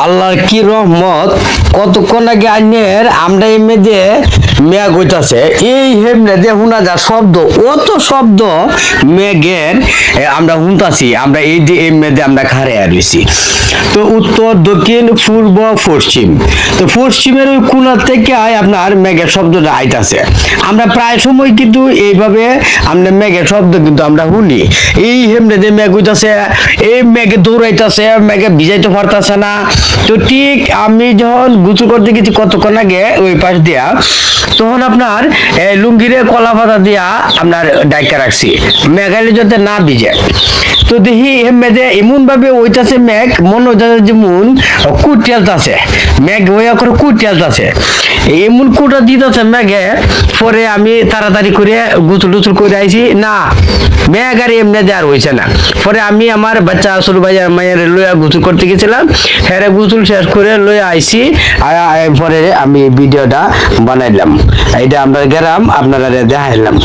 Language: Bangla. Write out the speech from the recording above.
আল্লাহর কি রহমত, কতক্ষণ আগে আইনের আমরা এমনি যে মেঘ হইতাছে এই হেমনে যে শোনা যা শব্দ, অত শব্দ মেঘের আমরা শুনতাছি। আমরা এই যে এমনি যে আমরা খারে রয়েছি, তো উত্তর দক্ষিণ পূর্ব পশ্চিম, তো পশ্চিমের ওই কোণা থেকে আপনার মেঘের শব্দটা আইতাছে। আমরা প্রায় সময় কিন্তু এইভাবে আমরা মেঘের শব্দ কিন্তু আমরা শুনি। এই হেমনে যে মেঘ হইতাছে, এই মেঘে দৌড়াইতেছে, মেঘে ভিজাইতে পারতেছে না। তো ঠিক আমি যখন গোসল করতে গেছি কতক্ষণ আগে ওই পাশ দিয়া, তখন আপনার লুঙ্গিরে কলা পাতা দিয়া আপনার ডাইকা রাখছি মেঘালে যাতে না ভিজে। তো দেখি মেঘে এমন ভাবে ওইটাছে মেঘ, মনে হইতাছে যেমন কুটিয়ালতাছে মেঘ, হইয়া করে কুটিয়ালতাছে, এমন কুটা দিতেছে মেঘে। পরে আমি তাড়াতাড়ি করে গোসল টুসল করে আইছি, না মেঘ আর এমনি আর হয়েছে না। পরে আমি আমার বাচ্চা ছোট ভাই মায়ের লইয়া গোসল করতে গেছিলাম, হ্যাঁ গোসল শেষ করে লইয়া আইছি। পরে আমি ভিডিওটা বানাইলাম, এইটা আমরা গেলাম আপনারা দেখাইলাম।